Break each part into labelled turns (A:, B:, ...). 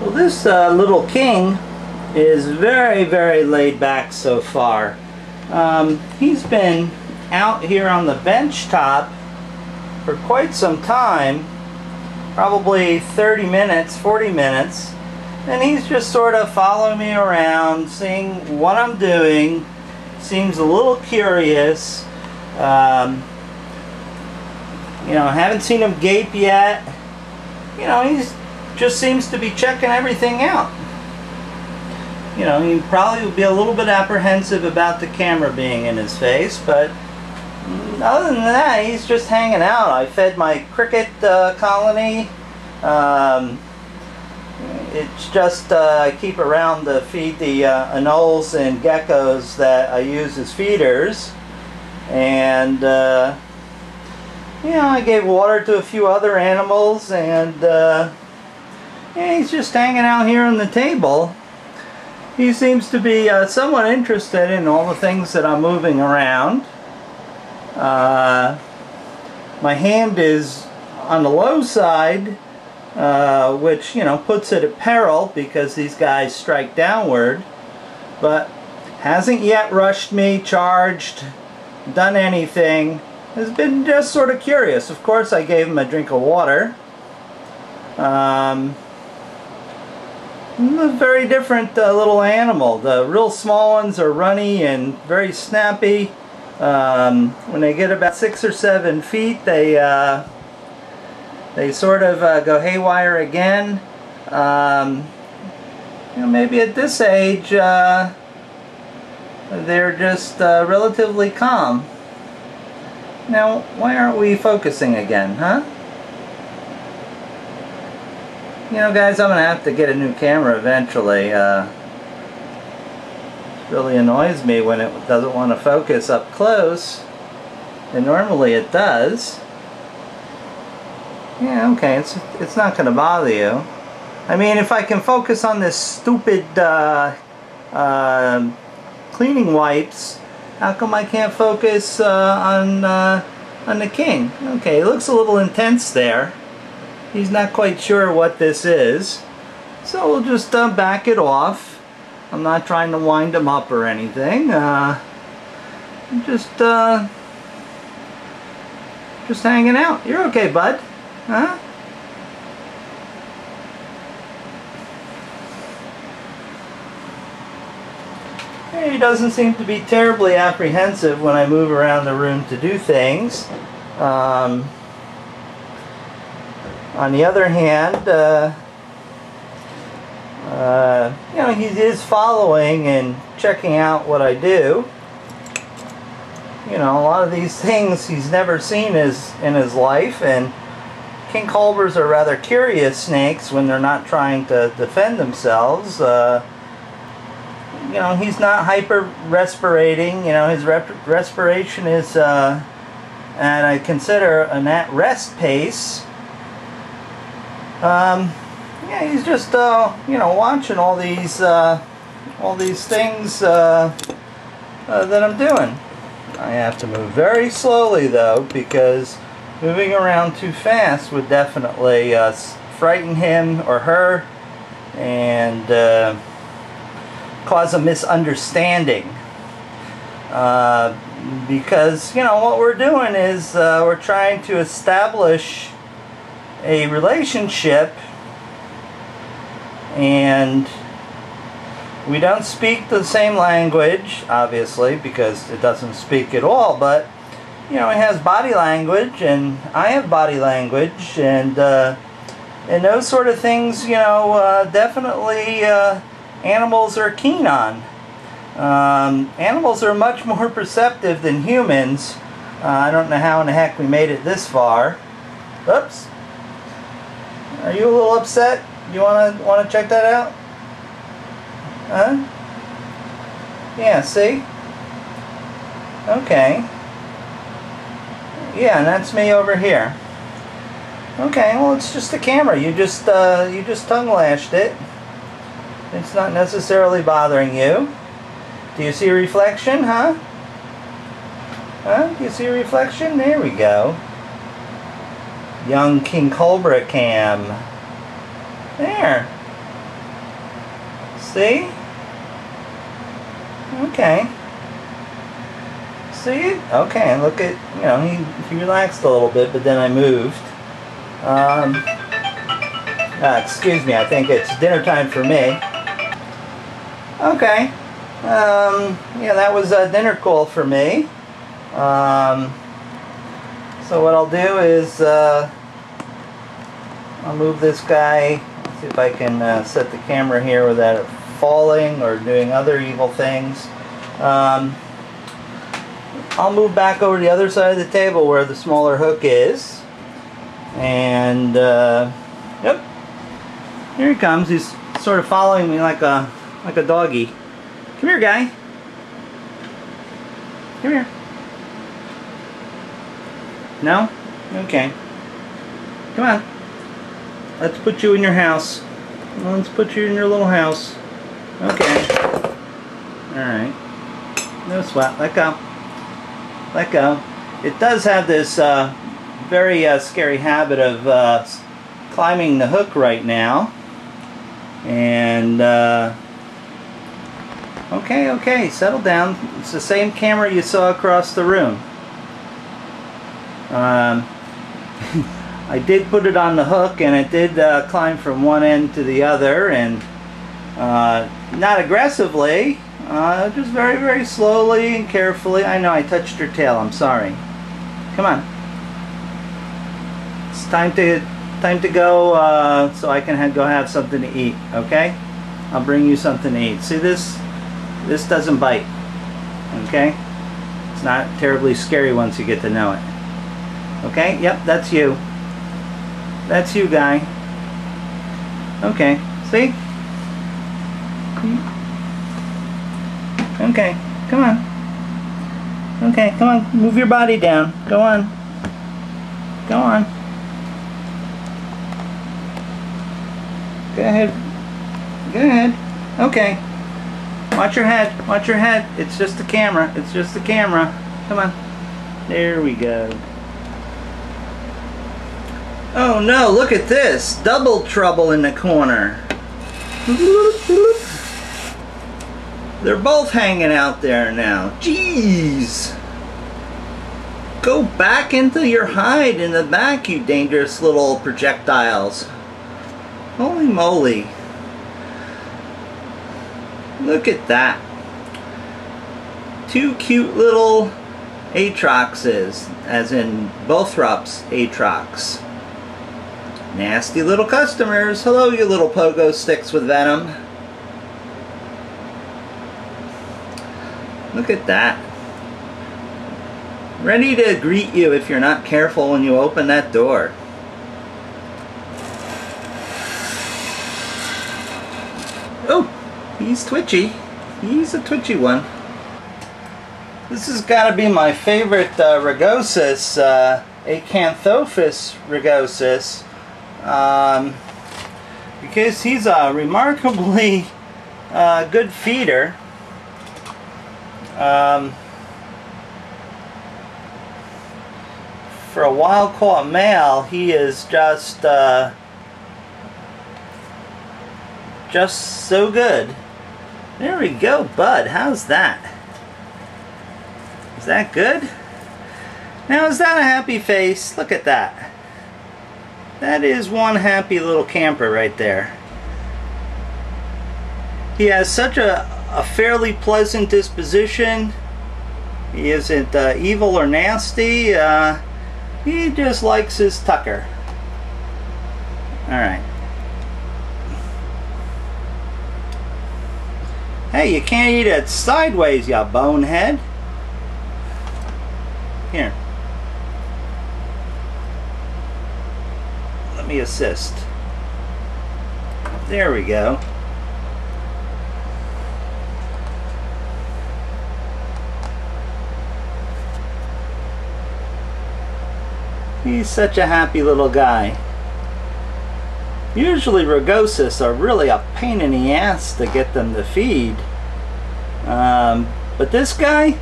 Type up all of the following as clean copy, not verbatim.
A: Well, this little king is very, very laid back so far. He's been out here on the bench top for quite some time, probably 30 minutes, 40 minutes, and he's just sort of following me around, seeing what I'm doing. Seems a little curious. You know, I haven't seen him gape yet. You know, he's just seems to be checking everything out. You know, he probably would be a little bit apprehensive about the camera being in his face, but other than that, he's just hanging out. I fed my cricket colony. It's just I keep around to feed the anoles and geckos that I use as feeders, and you know, I gave water to a few other animals, and yeah, he's just hanging out here on the table. He seems to be somewhat interested in all the things that I'm moving around. My hand is on the low side, which, you know, puts it at peril because these guys strike downward, but hasn't yet rushed me, charged, done anything. Has been just sort of curious. Of course, I gave him a drink of water. A very different little animal. The real small ones are runny and very snappy. When they get about 6 or 7 feet, they sort of go haywire again. You know, maybe at this age, they're just relatively calm. Now, why aren't we focusing again, huh? You know, guys, I'm going to have to get a new camera eventually. It really annoys me when it doesn't want to focus up close. And normally it does. Yeah, okay, it's not going to bother you. I mean, if I can focus on this stupid cleaning wipes, how come I can't focus on the king? Okay, it looks a little intense there. He's not quite sure what this is, so we'll just back it off. I'm not trying to wind him up or anything. Just hanging out. You're okay, bud? Huh? He doesn't seem to be terribly apprehensive when I move around the room to do things. On the other hand, you know, he is following and checking out what I do. You know, a lot of these things he's never seen in his life, and King Cobras are rather curious snakes when they're not trying to defend themselves. You know, he's not hyper-respirating. You know, his respiration is at, I consider, an at-rest pace. Yeah, he's just, you know, watching all these things that I'm doing. I have to move very slowly, though, because moving around too fast would definitely frighten him or her and cause a misunderstanding. Because, you know, what we're doing is we're trying to establish a relationship, and we don't speak the same language, obviously, because it doesn't speak at all, but, you know, it has body language, and I have body language, and those sort of things, you know, definitely animals are keen on. Animals are much more perceptive than humans. I don't know how in the heck we made it this far. Oops. Are you a little upset? You wanna check that out? Huh? Yeah, see? Okay. Yeah, and that's me over here. Okay, well, it's just a camera. You just tongue lashed it. It's not necessarily bothering you. Do you see a reflection, huh? Huh? Do you see a reflection? There we go. Young King Cobra cam. There. See? Okay. See? Okay, look at, you know, he relaxed a little bit, but then I moved. Excuse me, I think it's dinner time for me. Okay. Yeah, that was a dinner call for me. So what I'll do is I'll move this guy. Let's see if I can set the camera here without it falling or doing other evil things. I'll move back over to the other side of the table where the smaller hook is. And yep, here he comes. He's sort of following me like a doggy. Come here, guy. Come here. No? Okay. Come on. Let's put you in your house. Let's put you in your little house. Okay. Alright. No sweat. Let go. Let go. It does have this very scary habit of climbing the hook right now. And okay, settle down. It's the same camera you saw across the room. I did put it on the hook, and it did climb from one end to the other, and not aggressively, just very, very slowly and carefully. I know I touched your tail. I'm sorry. Come on. It's time to go, so I can go have something to eat. Okay? I'll bring you something to eat. See this? This doesn't bite. Okay? It's not terribly scary once you get to know it. Okay? Yep, that's you. That's you, guy. Okay. See? Okay. Come on. Okay, come on. Move your body down. Go on. Go on. Go ahead. Go ahead. Okay. Watch your head. Watch your head. It's just the camera. It's just the camera. Come on. There we go. Oh no, look at this. Double trouble in the corner. They're both hanging out there now. Jeez. Go back into your hide in the back, you dangerous little projectiles. Holy moly. Look at that. Two cute little Aatroxes, as in Bothrops Aatrox. Nasty little customers. Hello, you little pogo sticks with venom. Look at that. Ready to greet you if you're not careful when you open that door. Oh, he's twitchy. He's a twitchy one. This has got to be my favorite Rugosus, Acanthopus rugosus. Because he's a remarkably good feeder. For a wild-caught male, he is just so good. There we go, bud. How's that? Is that good? Now, is that a happy face? Look at that. That is one happy little camper right there. He has such a fairly pleasant disposition. He isn't evil or nasty. He just likes his tucker. Alright. Hey, you can't eat it sideways, you bonehead. Here. Let me assist. There we go. He's such a happy little guy. Usually Rugosus are really a pain in the ass to get them to feed. But this guy,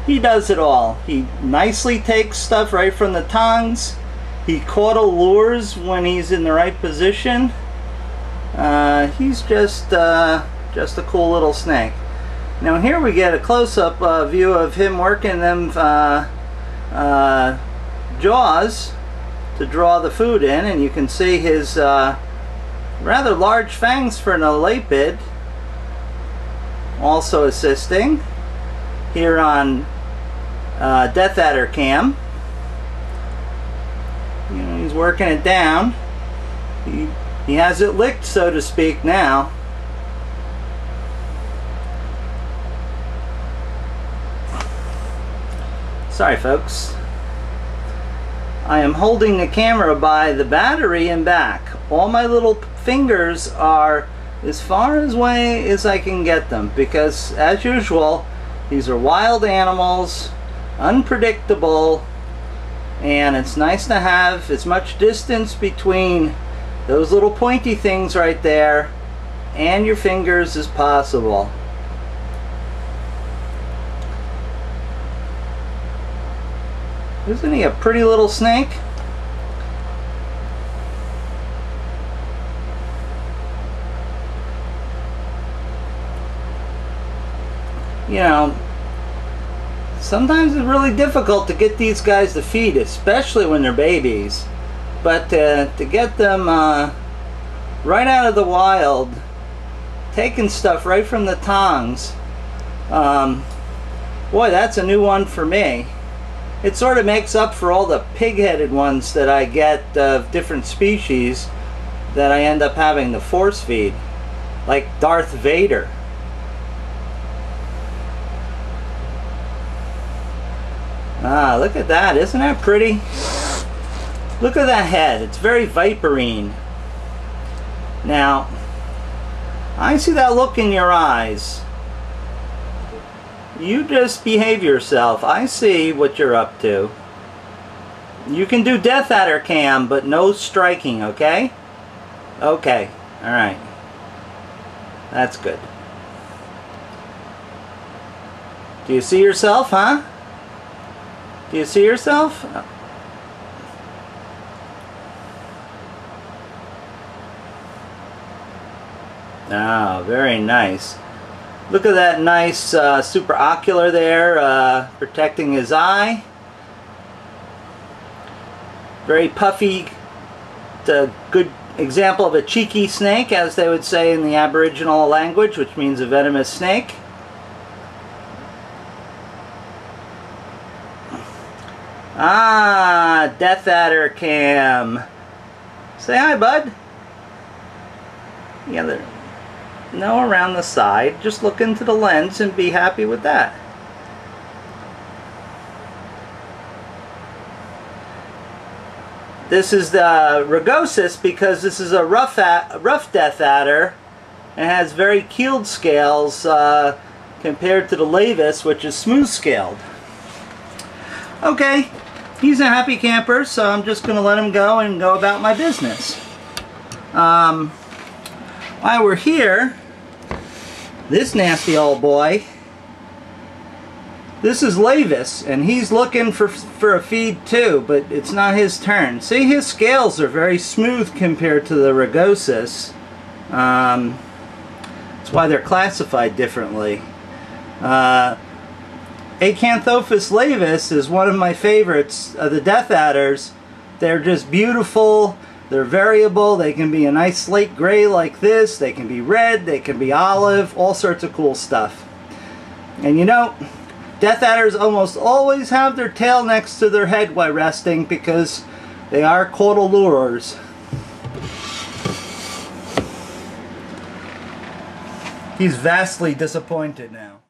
A: he does it all. He nicely takes stuff right from the tongs. He caudal lures when he's in the right position. He's just Just a cool little snake. Now here we get a close-up view of him working them jaws to draw the food in, and you can see his rather large fangs for an elapid also assisting here on Death Adder cam. You know, he's working it down. He has it licked, so to speak, now. Sorry folks, I am holding the camera by the battery and back. All my little fingers are as far away as I can get them, because as usual these are wild animals, unpredictable, and it's nice to have as much distance between those little pointy things right there and your fingers as possible. Isn't he a pretty little snake? You know, sometimes it's really difficult to get these guys to feed, especially when they're babies. But to get them right out of the wild, taking stuff right from the tongs, boy, that's a new one for me. It sort of makes up for all the pig-headed ones that I get of different species that I end up having to force feed, like Darth Vader. Ah, look at that. Isn't that pretty? Look at that head. It's very viperine. Now, I see that look in your eyes. You just behave yourself. I see what you're up to. You can do Death Adder cam, but no striking, okay? Okay. Alright. That's good. Do you see yourself, huh? Do you see yourself? Ah, very nice. Look at that nice super ocular there, protecting his eye. Very puffy. It's a good example of a cheeky snake, as they would say in the Aboriginal language, which means a venomous snake. Ah, Death Adder cam. Say hi, bud. Yeah, there. No, around the side. Just look into the lens and be happy with that. This is the rugosus because this is a rough Death Adder and has very keeled scales compared to the Lavis, which is smooth scaled. Okay, he's a happy camper, so I'm just going to let him go and go about my business. While we're here, this nasty old boy, this is Lavis, and he's looking for a feed too, but it's not his turn. See, his scales are very smooth compared to the rugosus. That's why they're classified differently. Acanthopus lavis is one of my favorites of the Death Adders. They're just beautiful. They're variable. They can be a nice slate gray like this. They can be red. They can be olive. All sorts of cool stuff. And you know, Death Adders almost always have their tail next to their head while resting because they are caudal lures. He's vastly disappointed now.